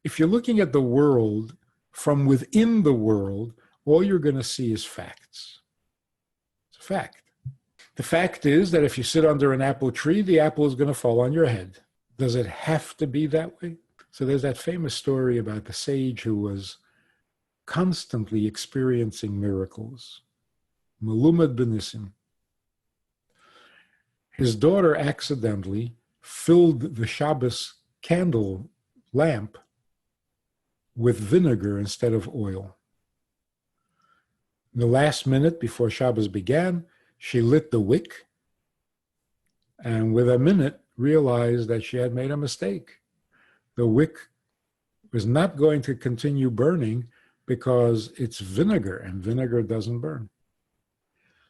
If you're looking at the world from within the world, all you're going to see is facts. It's a fact. The fact is that if you sit under an apple tree, the apple is going to fall on your head. Does it have to be that way? So there's that famous story about the sage who was constantly experiencing miracles. Melumad Benisim. His daughter accidentally filled the Shabbos candle lamp with vinegar instead of oil. In the last minute before Shabbos began, she lit the wick and with a minute realized that she had made a mistake. The wick was not going to continue burning because it's vinegar and vinegar doesn't burn.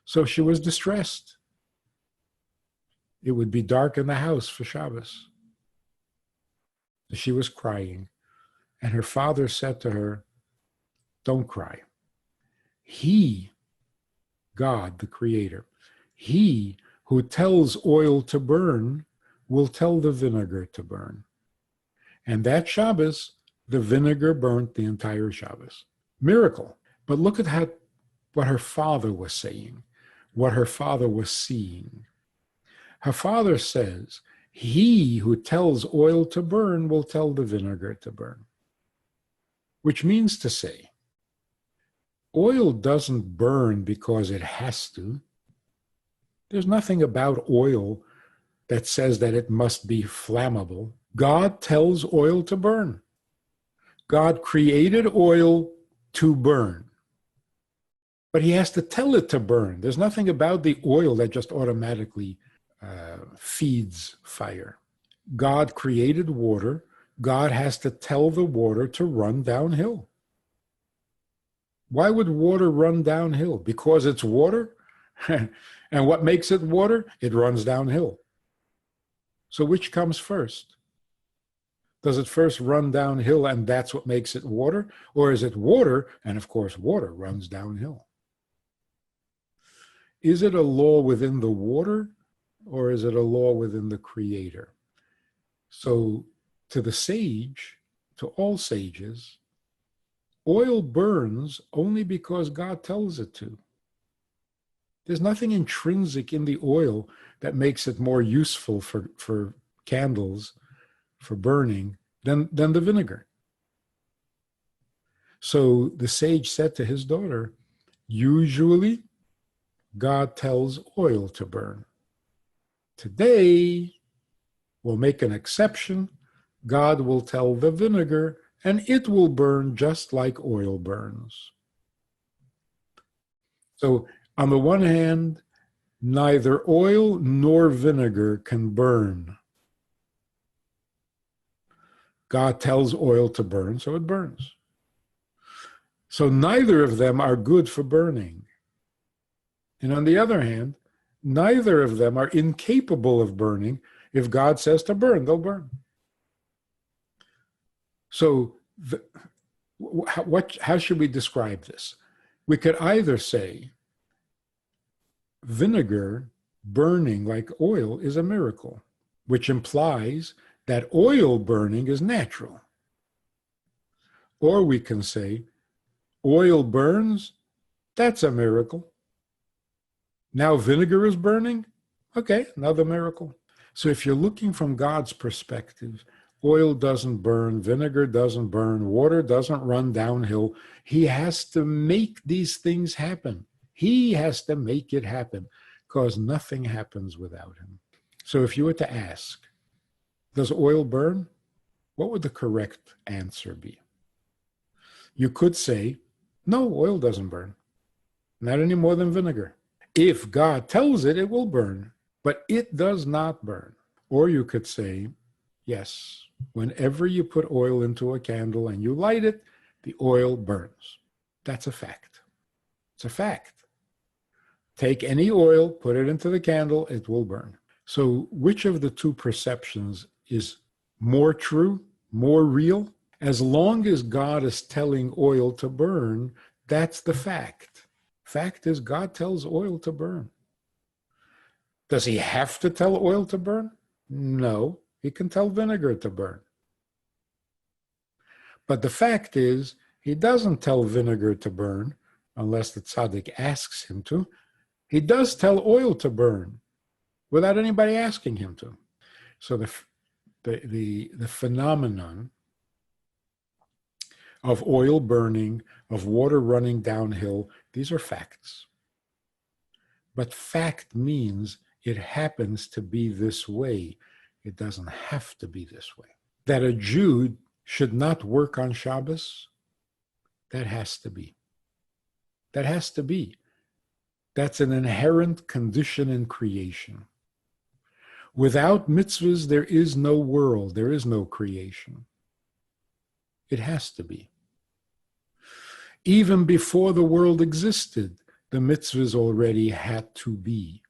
So she was distressed. It would be dark in the house for Shabbos. She was crying, and her father said to her, "Don't cry. He, God, the Creator, He who tells oil to burn will tell the vinegar to burn." And that Shabbos, the vinegar burnt the entire Shabbos. Miracle. But look at what her father was saying, what her father was seeing. Her father says, he who tells oil to burn will tell the vinegar to burn. Which means to say, oil doesn't burn because it has to. There's nothing about oil that says that it must be flammable. God tells oil to burn. God created oil to burn. But he has to tell it to burn. There's nothing about the oil that just automatically feeds fire. God created water. God has to tell the water to run downhill. Why would water run downhill? Because it's water? And what makes it water? It runs downhill. So which comes first? Does it first run downhill and that's what makes it water? Or is it water and of course water runs downhill? Is it a law within the water or is it a law within the Creator? So to the sage, to all sages, oil burns only because God tells it to. There's nothing intrinsic in the oil that makes it more useful for candles, for burning, than the vinegar. So the sage said to his daughter, usually God tells oil to burn. Today, we'll make an exception. God will tell the vinegar, and it will burn just like oil burns. So on the one hand, neither oil nor vinegar can burn. God tells oil to burn, so it burns. So neither of them are good for burning. And on the other hand, neither of them are incapable of burning. If God says to burn, they'll burn. So how should we describe this? We could either say vinegar burning like oil is a miracle, which implies that oil burning is natural. Or we can say oil burns, that's a miracle. Now vinegar is burning, okay, another miracle. So if you're looking from God's perspective, oil doesn't burn, vinegar doesn't burn, water doesn't run downhill. He has to make these things happen. He has to make it happen because nothing happens without him. So if you were to ask, does oil burn? What would the correct answer be? You could say, no, oil doesn't burn. Not any more than vinegar. If God tells it, it will burn, but it does not burn. Or you could say, yes, whenever you put oil into a candle and you light it, the oil burns. That's a fact. It's a fact. Take any oil, put it into the candle, it will burn. So which of the two perceptions is more true, more real? As long as God is telling oil to burn, that's the fact. Fact is, God tells oil to burn. Does he have to tell oil to burn? No, he can tell vinegar to burn. But the fact is, he doesn't tell vinegar to burn unless the tzaddik asks him to. He does tell oil to burn without anybody asking him to. So the phenomenon of oil burning, of water running downhill, these are facts. But fact means it happens to be this way. It doesn't have to be this way. That a Jew should not work on Shabbos, that has to be. That has to be. That's an inherent condition in creation. Without mitzvahs, there is no world, there is no creation. It has to be. Even before the world existed, the mitzvahs already had to be,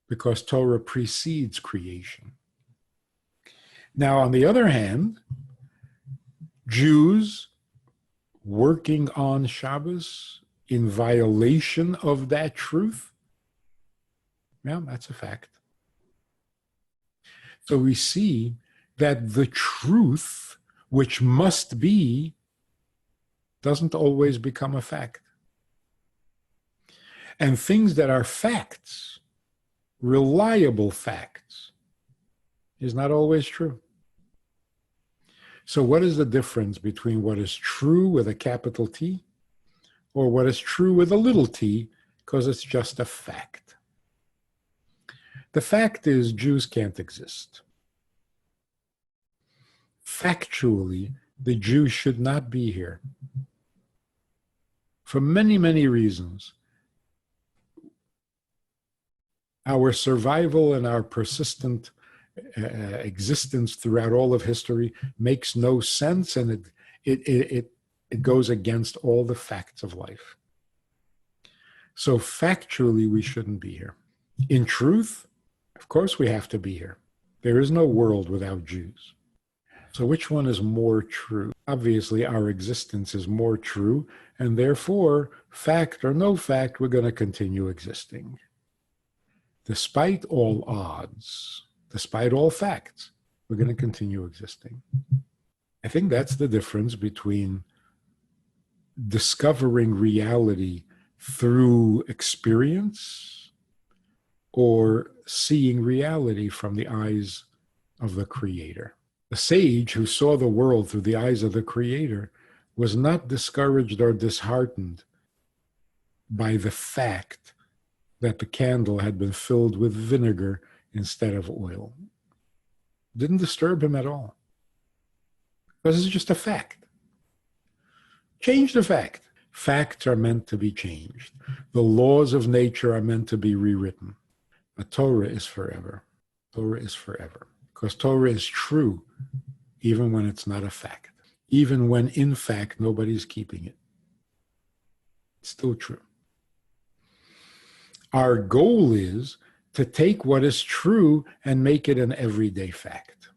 because Torah precedes creation. Now, on the other hand, Jews working on Shabbos in violation of that truth, yeah, that's a fact. So we see that the truth, which must be, doesn't always become a fact. And things that are facts, reliable facts, is not always true. So what is the difference between what is true with a capital T or what is true with a little t, because it's just a fact? The fact is Jews can't exist. Factually, the Jews should not be here for many, many reasons. Our survival and our persistent existence throughout all of history makes no sense, and it goes against all the facts of life. So factually, we shouldn't be here. In truth, of course we have to be here. There is no world without Jews. So which one is more true? Obviously, our existence is more true, and therefore, fact or no fact, we're going to continue existing. Despite all odds, despite all facts, we're going to continue existing. I think that's the difference between discovering reality through experience or seeing reality from the eyes of the Creator. The sage who saw the world through the eyes of the Creator was not discouraged or disheartened by the fact that the candle had been filled with vinegar instead of oil. Didn't disturb him at all. Because it's just a fact. Change the fact. Facts are meant to be changed. The laws of nature are meant to be rewritten. But Torah is forever. Torah is forever. Because Torah is true, even when it's not a fact. Even when, in fact, nobody's keeping it. It's still true. Our goal is to take what is true and make it an everyday fact.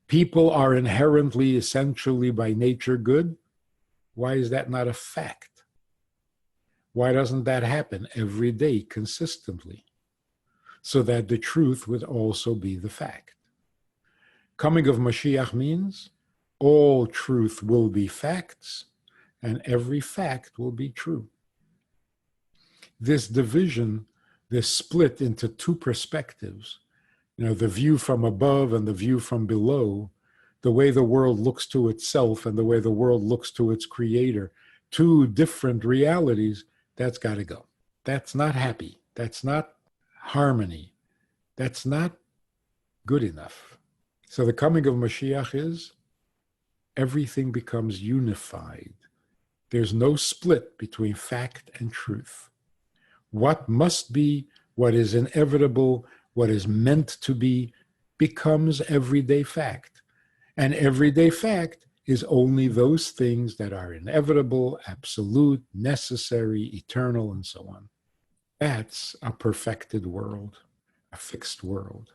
People are inherently, essentially, by nature good. Why is that not a fact? Why doesn't that happen every day, consistently? So that the truth would also be the fact. Coming of Mashiach means all truth will be facts, and every fact will be true. This division, this split into two perspectives, the view from above and the view from below, the way the world looks to itself and the way the world looks to its Creator, two different realities, that's got to go. That's not happy. That's not harmony. That's not good enough. So the coming of Mashiach is everything becomes unified. There's no split between fact and truth. What must be, what is inevitable, what is meant to be, becomes everyday fact. And everyday fact is only those things that are inevitable, absolute, necessary, eternal, and so on. That's a perfected world, a fixed world.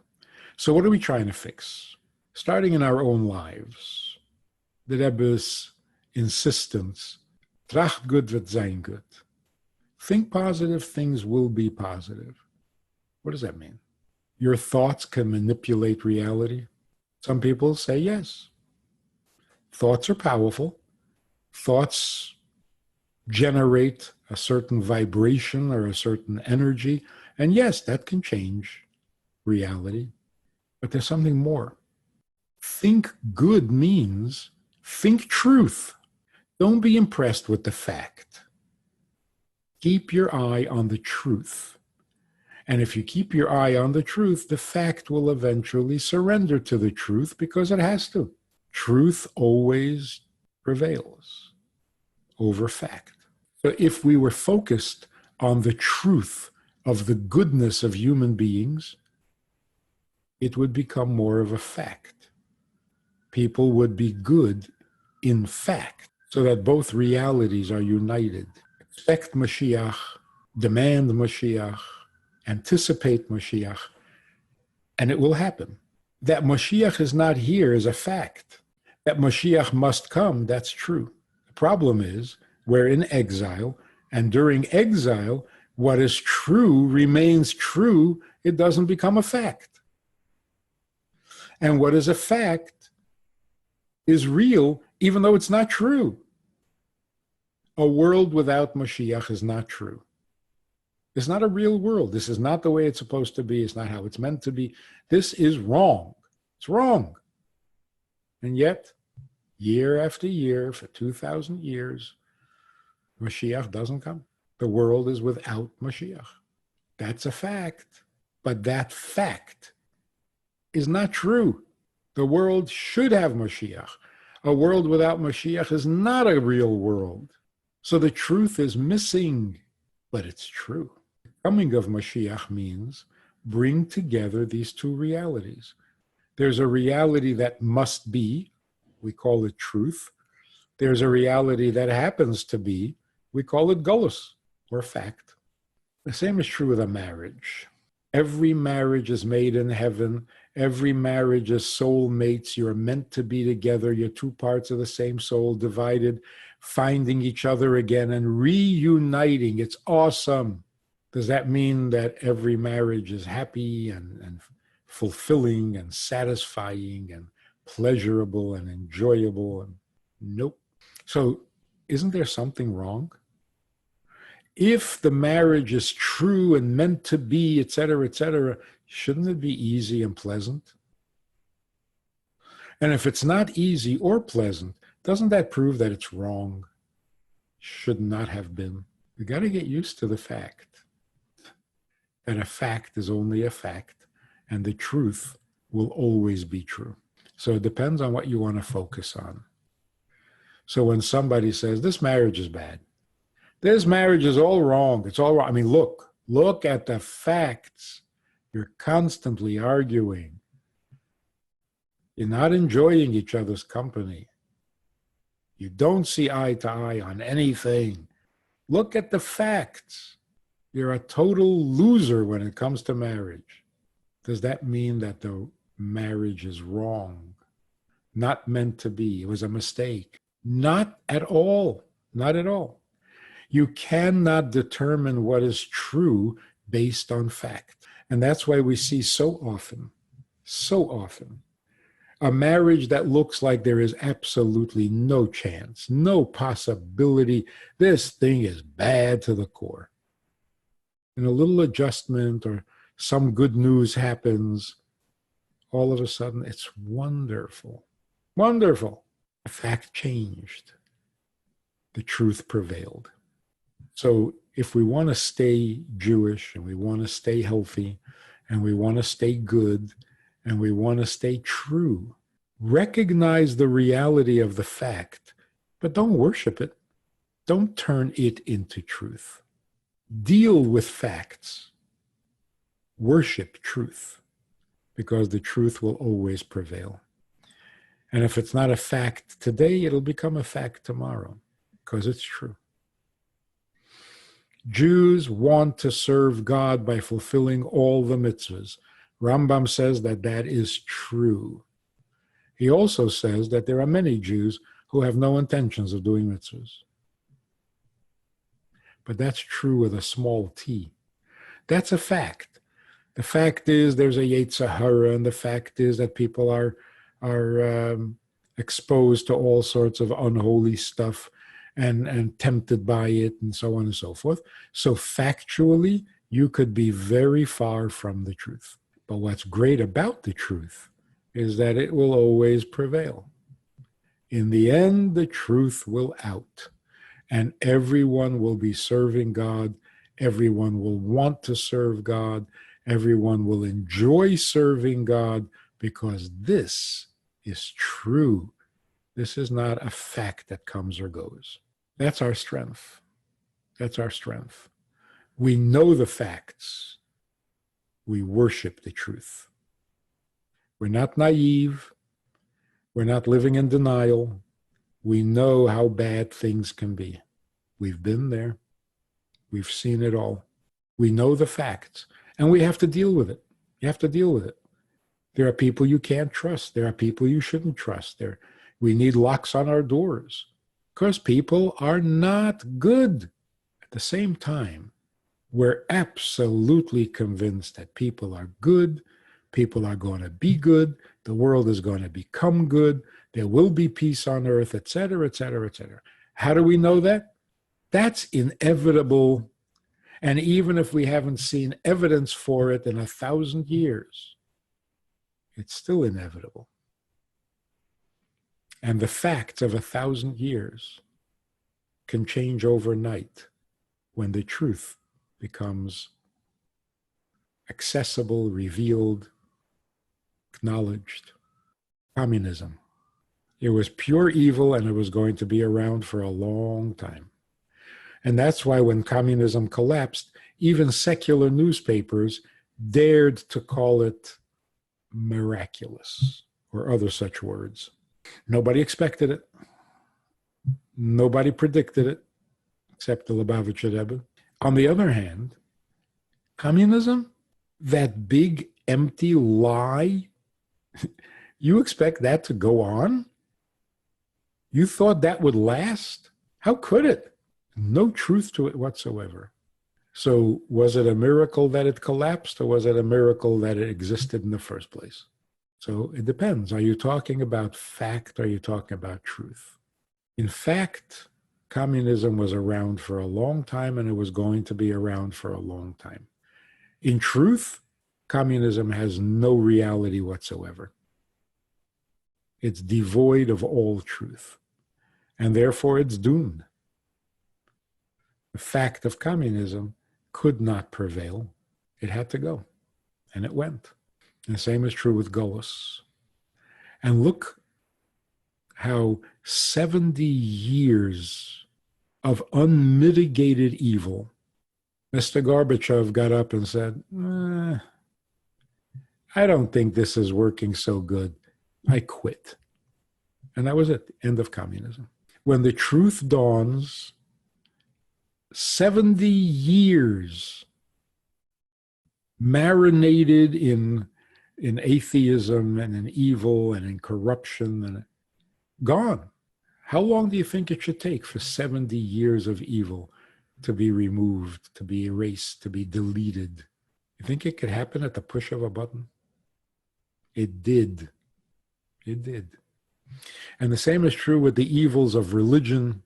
So what are we trying to fix? Starting in our own lives, the Rebbe's insistence, tracht gut wird sein gut. Think positive, things will be positive. What does that mean? Your thoughts can manipulate reality? Some people say yes. Thoughts are powerful. Thoughts generate a certain vibration or a certain energy. And yes, that can change reality. But there's something more. Think good means think truth. Don't be impressed with the fact. Keep your eye on the truth. And if you keep your eye on the truth, the fact will eventually surrender to the truth because it has to. Truth always prevails over fact. So if we were focused on the truth of the goodness of human beings, it would become more of a fact. People would be good in fact, so that both realities are united. Expect Mashiach, demand Mashiach, anticipate Mashiach, and it will happen. That Mashiach is not here is a fact. That Mashiach must come, that's true. The problem is we're in exile, and during exile, what is true remains true. It doesn't become a fact. And what is a fact is real, even though it's not true. A world without Mashiach is not true. It's not a real world. This is not the way it's supposed to be. It's not how it's meant to be. This is wrong. It's wrong. And yet, year after year, for 2,000 years, Mashiach doesn't come. The world is without Mashiach. That's a fact. But that fact is not true. The world should have Mashiach. A world without Mashiach is not a real world. So the truth is missing, but it's true. The coming of Mashiach means bring together these two realities. There's a reality that must be, we call it truth. There's a reality that happens to be, we call it golus, or fact. The same is true with a marriage. Every marriage is made in heaven. Every marriage is soulmates. You're meant to be together. You're two parts of the same soul, divided, finding each other again and reuniting. It's awesome. Does that mean that every marriage is happy and fulfilling and satisfying and pleasurable and enjoyable? And nope. So isn't there something wrong? If the marriage is true and meant to be, etc., shouldn't it be easy and pleasant? And if it's not easy or pleasant, doesn't that prove that it's wrong? Should not have been. We got to get used to the fact that a fact is only a fact, and the truth will always be true. So it depends on what you want to focus on. So when somebody says, this marriage is bad, this marriage is all wrong, it's all wrong. I mean, look at the facts. You're constantly arguing. You're not enjoying each other's company. You don't see eye to eye on anything. Look at the facts. You're a total loser when it comes to marriage. Does that mean that the marriage is wrong? Not meant to be. It was a mistake. Not at all. Not at all. You cannot determine what is true based on fact. And that's why we see so often, a marriage that looks like there is absolutely no chance, no possibility. This thing is bad to the core. And a little adjustment or some good news happens, all of a sudden it's wonderful. Wonderful. The fact changed. The truth prevailed. So if we want to stay Jewish and we want to stay healthy and we want to stay good and we want to stay true, recognize the reality of the fact, but don't worship it. Don't turn it into truth. Deal with facts. Worship truth, because the truth will always prevail. And if it's not a fact today, it'll become a fact tomorrow, because it's true. Jews want to serve God by fulfilling all the mitzvahs. Rambam says that that is true. He also says that there are many Jews who have no intentions of doing mitzvahs. But that's true with a small t. That's a fact. The fact is there's a Yetzer Hara, and the fact is that people are exposed to all sorts of unholy stuff and tempted by it and so on and so forth. So factually, you could be very far from the truth. But what's great about the truth is that it will always prevail. In the end, the truth will out, and everyone will be serving God. Everyone will want to serve God. Everyone will enjoy serving God because this is true. This is not a fact that comes or goes. That's our strength. That's our strength. We know the facts. We worship the truth. We're not naive. We're not living in denial. We know how bad things can be. We've been there. We've seen it all. We know the facts, and we have to deal with it. You have to deal with it. There are people you can't trust. There are people you shouldn't trust. We need locks on our doors because people are not good. At the same time, we're absolutely convinced that people are good. People are going to be good. The world is going to become good. There will be peace on earth, et cetera, et cetera, et cetera. How do we know that? That's inevitable. And even if we haven't seen evidence for it in 1,000 years, it's still inevitable. And the facts of 1,000 years can change overnight when the truth becomes accessible, revealed, acknowledged. Communism. It was pure evil, and it was going to be around for a long time. And that's why when communism collapsed, even secular newspapers dared to call it miraculous or other such words. Nobody expected it. Nobody predicted it, except the Lubavitcher Rebbe. On the other hand, communism, that big empty lie, you expect that to go on? You thought that would last? How could it? No truth to it whatsoever. So was it a miracle that it collapsed, or was it a miracle that it existed in the first place? So it depends. Are you talking about fact, or are you talking about truth? In fact, communism was around for a long time, and it was going to be around for a long time. In truth, communism has no reality whatsoever. It's devoid of all truth, and therefore it's doomed. The fact of communism could not prevail. It had to go, and it went. And the same is true with Golos. And look how 70 years of unmitigated evil, Mr. Gorbachev got up and said, I don't think this is working so good. I quit. And that was it, end of communism. When the truth dawns, 70 years marinated in atheism and in evil and in corruption and gone. How long do you think it should take for 70 years of evil to be removed, to be erased, to be deleted? You think it could happen at the push of a button? It did. It did. And the same is true with the evils of religion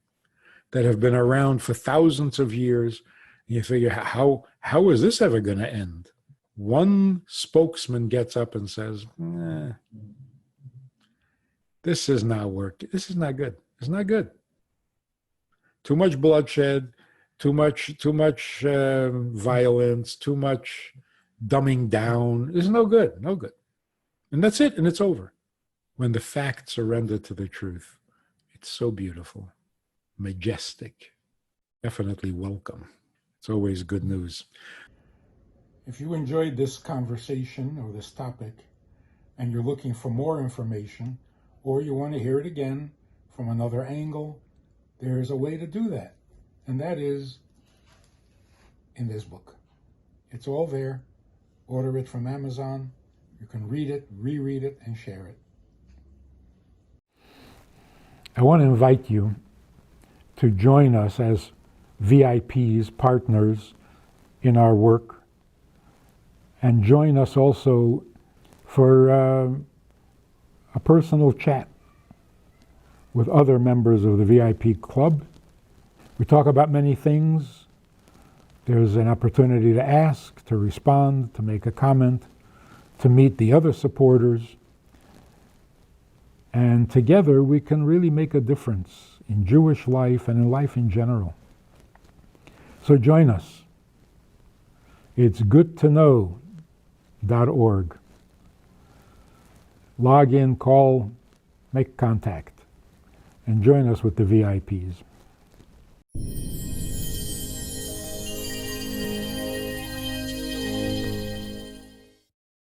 that have been around for thousands of years. And you figure, how is this ever going to end? One spokesman gets up and says, this is not working. This is not good. It's not good. Too much bloodshed, too much violence, too much dumbing down. It's no good, no good. And that's it, and it's over. When the facts surrender to the truth, it's so beautiful, majestic, definitely welcome. It's always good news. If you enjoyed this conversation or this topic, and you're looking for more information, or you want to hear it again from another angle, there's a way to do that. And that is in this book. It's all there. Order it from Amazon. You can read it, reread it, and share it. I want to invite you to join us as VIPs, partners in our work, and join us also for a personal chat with other members of the VIP club. We talk about many things. There's an opportunity to ask, to respond, to make a comment, to meet the other supporters. And together we can really make a difference in Jewish life and in life in general. So join us. It's goodtoknow.org. Log in, call, make contact, and join us with the VIPs.